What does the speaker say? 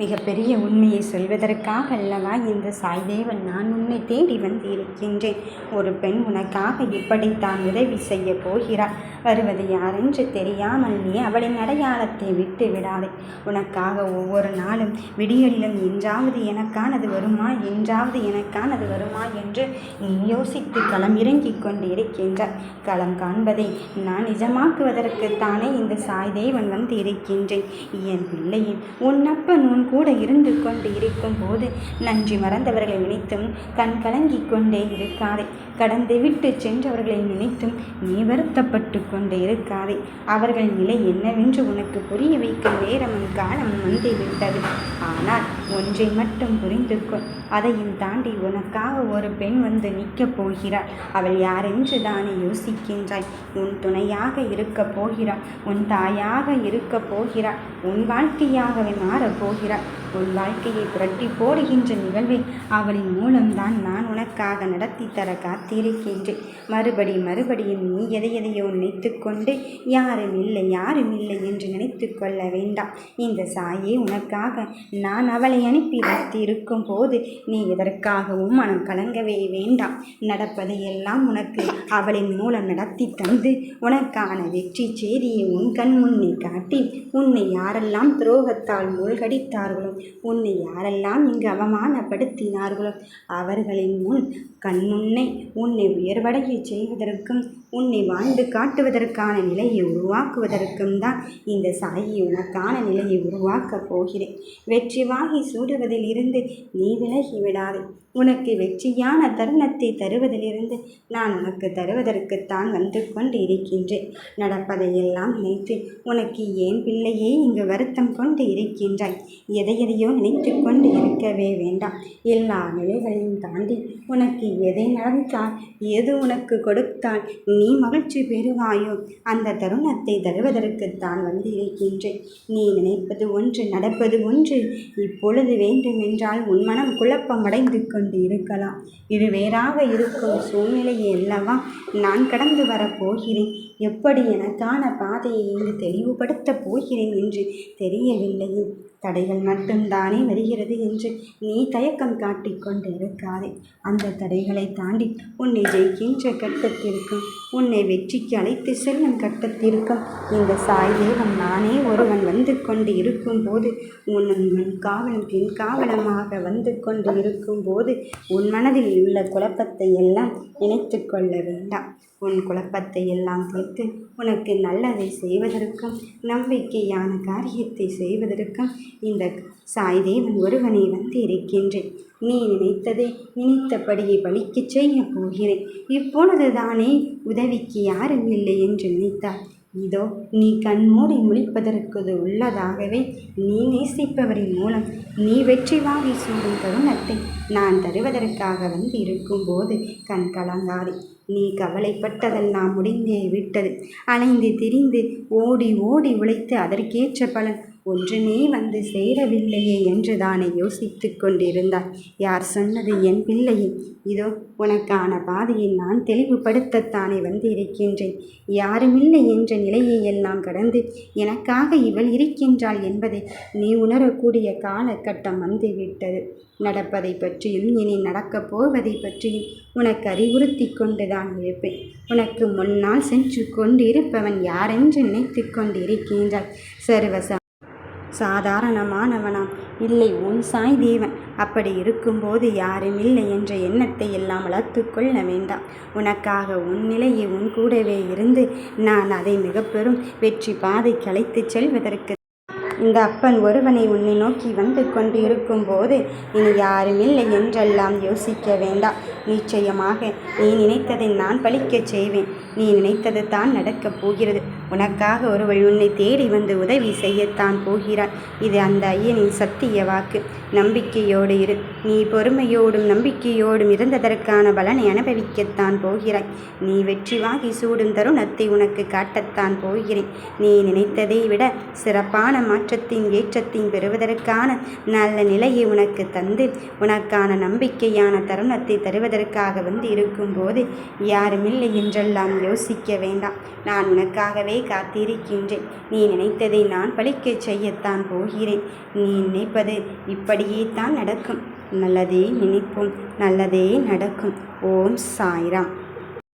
மிகப்பெரிய உண்மையை சொல்வதற்காக அல்லவா இந்த சாய்தேவன் நான் உன்னை தேடி வந்து இருக்கின்றேன். ஒரு பெண் உனக்காக இப்படித்தான் உதவி செய்ய போகிறாள். வருவது யாரென்று தெரியாமல் நீ அவளின் அடையாளத்தை விட்டு விடாதே. உனக்காக ஒவ்வொரு நாளும் விடியலிலும் என்றாவது எனக்கானது வருமா என்று நீ யோசித்து களம் இறங்கிக் கொண்டு இருக்கின்றாய். களம் காண்பதை நான் நிஜமாக்குவதற்குத்தானே இந்த சாய்தேவன் வந்து இருக்கின்றேன். என் பிள்ளையே, உன் அப்பன் உன் கூட இருந்து கொண்டு இருக்கும் போது நன்றி மறந்தவர்களை நினைத்தும் கண் கலங்கிக் கொண்டே இருக்காதே. கடந்து விட்டு சென்றவர்களை நினைத்தும் நீ வருத்தப்பட்டு கொண்டே இருக்காதே. அவர்களின் நிலை என்னவென்று உனக்கு புரிய வைக்கும் நேரமும் காலமும் வந்துவிட்டது. ஆனால் ஒன்றை மட்டும் புரிந்து கொள். அதையும் தாண்டி உனக்காக ஒரு பெண் வந்து நிற்கப் போகிறாள். அவள் யாரென்று தானே யோசிக்கின்றாய்? உன் துணையாக இருக்கப் போகிறாள், உன் தாயாக இருக்கப் போகிறாள், உன் வாழ்க்கையாகவே மாறப்போகிறாள். உன் வாழ்க்கையை புரட்டி போடுகின்ற நிகழ்வை அவளின் மூலம்தான் நான் உனக்காக நடத்தி தர காத்திருக்கின்றேன். மறுபடியும் நீ எதையோ நினைத்து கொண்டு யாரும் இல்லை என்று நினைத்து கொள்ள வேண்டாம். இந்த சாயை உனக்காக நான் அவளை அனுப்பி வைத்திருக்கும் போது நீ எதற்காகவும் மனம் கலங்கவே வேண்டாம். நடப்பதையெல்லாம் உனக்கு அவளின் மூலம் நடத்தி தந்து உனக்கான வெற்றி செய்தியை உன் கண் முன்னே காட்டி உன்னை யாரெல்லாம் துரோகத்தால் மூழ்கடித்தார்களோ, உன்னை யாரெல்லாம் இங்கு அவமானப்படுத்தினார்களோ அவர்களின் முன் கண்முன்னே உன்னை உயர்வடைய செய்வதற்கும் உன்னை வாழ்ந்து காட்டுவதற்கான நிலையை உருவாக்குவதற்கும் தான் இந்த சாயி உனக்கான நிலையை உருவாக்கப் போகிறேன். வெற்றி வாகி சூடுவதில் இருந்து நீ விலகி விடாதே. உனக்கு வெற்றியான தருணத்தை தருவதிலிருந்து நான் உனக்கு தருவதற்குத்தான் வந்து கொண்டு இருக்கின்றேன். நடப்பதையெல்லாம் நினைத்து உனக்கு ஏன் பிள்ளையே இங்கு வருத்தம் கொண்டு இருக்கின்றாய்? எதையோ நினைத்து கொண்டு இருக்கவே வேண்டாம். எல்லா நிலைகளையும் தாண்டி உனக்கு எதை நடந்தால் எது உனக்கு கொடுத்தால் நீ மகிழ்ச்சி பெறுவாயோ அந்த தருணத்தை தருவதற்குத்தான் வந்து இருக்கின்றேன். நீ நினைப்பது ஒன்று, நடப்பது ஒன்று. இப்பொழுது வேண்டுமென்றால் உன் மனம் குழப்பமடைந்து கொண்டு இருக்கலாம். இது வேறாக இருக்கும் சூழ்நிலையை அல்லவா நான் கடந்து வரப்போகிறேன். எப்படி எனக்கான பாதையை இங்கு தெளிவுபடுத்தப் போகிறேன் என்று தெரியவில்லையே. தடைகள் மட்டும்தானே வருகிறது என்று நீ தயக்கம் காட்டிக்கொண்டு இருக்காதே. அந்த தடைகளை தாண்டி உன்னை ஜெயிக்கின்ற கட்டத்திற்கும் உன்னை வெற்றிக்கு அழைத்து செல்லும் கட்டத்திற்கும் இந்த சாய்தேவன் நானே ஒருவன் வந்து கொண்டு இருக்கும் போது உன் காவலும் பின் காவலமாக வந்து கொண்டு இருக்கும் போது உன் மனதில் உள்ள குழப்பத்தை எல்லாம் நினைத்து கொள்ள வேண்டாம். உன் குழப்பத்தை எல்லாம் தீர்த்து உனக்கு நல்லதை செய்வதற்கும் நம்பிக்கையான காரியத்தை செய்வதற்கும் இந்த சாய்தேவன் ஒருவனை வந்து இருக்கின்றேன். நீ நினைத்ததை நினைத்தபடியே பலிக்கச் செய்ய போகிறேன். இப்பொழுதுதானே உதவிக்கு யாரும் இல்லை என்று நினைத்தார். இதோ நீ கண்மூடி முழிப்பதற்கு உள்ளதாகவே நீ நேசிப்பவரின் மூலம் நீ வெற்றி வாங்கி சூடும் தருணத்தை நான் தருவதற்காக வந்து இருக்கும்போது கண் கலங்காதே. நீ கவலைப்பட்டதெல்லாம் முடிந்தே விட்டது. அலைந்து திரிந்து ஓடி உழைத்து அதற்கேற்ற பலன் ஒன்றுமே வந்து சேரவில்லையே என்று தானே யோசித்து கொண்டிருந்தார். யார் சொன்னது என் பிள்ளையே? இதோ உனக்கான பாதையை நான் தெளிவுபடுத்தத்தானே வந்து இருக்கின்றேன். யாருமில்லை என்ற நிலையை எல்லாம் கடந்து எனக்காக இவள் இருக்கின்றாள் என்பதை நீ உணரக்கூடிய காலகட்டம் வந்துவிட்டது. நடப்பதை பற்றியும் இனி நடக்கப் போவதை பற்றியும் உனக்கு அறிவுறுத்தி கொண்டுதான் இருப்பேன். உனக்கு முன்னால் சென்று கொண்டு இருப்பவன் யாரென்று நினைத்து கொண்டு இருக்கின்றாய். சாதாரணமானவனாம் இல்லை உன் சாய்தேவன். அப்படி இருக்கும்போது யாருமில்லை என்ற எண்ணத்தை எல்லாம் வளர்த்து கொள்ள வேண்டாம். உனக்காக உன் நிலையை உன் கூடவே இருந்து நான் அதை மிக பெரும் வெற்றி பாதைக்கு அழைத்துச் செல்வதற்கு இந்த அப்பன் ஒருவனை உன்னை நோக்கி வந்து கொண்டு இருக்கும்போது இனி யாருமில்லை என்றெல்லாம் யோசிக்க வேண்டாம். நிச்சயமாக நீ நினைத்ததை நான் பலிக்கச் செய்வேன். நீ நினைத்தது தான் நடக்கப் போகிறது. உனக்காக ஒருவள் உன்னை தேடி வந்து உதவி செய்யத்தான் போகிறாள். இது அந்த ஐயனின் சத்திய வாக்கு. நம்பிக்கையோடு இரு. நீ பொறுமையோடும் நம்பிக்கையோடும் இருந்ததற்கான பலனை அனுபவிக்கத்தான் போகிறாய். நீ வெற்றி வாங்கி சூடும் தருணத்தை உனக்கு காட்டத்தான் போகிறேன். நீ நினைத்ததை விட சிறப்பான மாற்றத்தின் ஏற்றத்தின் பெறுவதற்கான நல்ல நிலையை உனக்கு தந்து உனக்கான நம்பிக்கையான தருணத்தை தருவதற்காக வந்து இருக்கும்போது யாருமில்லை என்றெல்லாம் யோசிக்க வேண்டாம். நான் உனக்காகவே காத்திருக்கின்றேன். நீ நினைத்ததை நான் பழிக்கச் செய்யத்தான் போகிறேன். நீ நினைப்பது இப்படியே தான் நடக்கும். நல்லதே நினைப்போம், நல்லதே நடக்கும். ஓம் சாய்ராம்.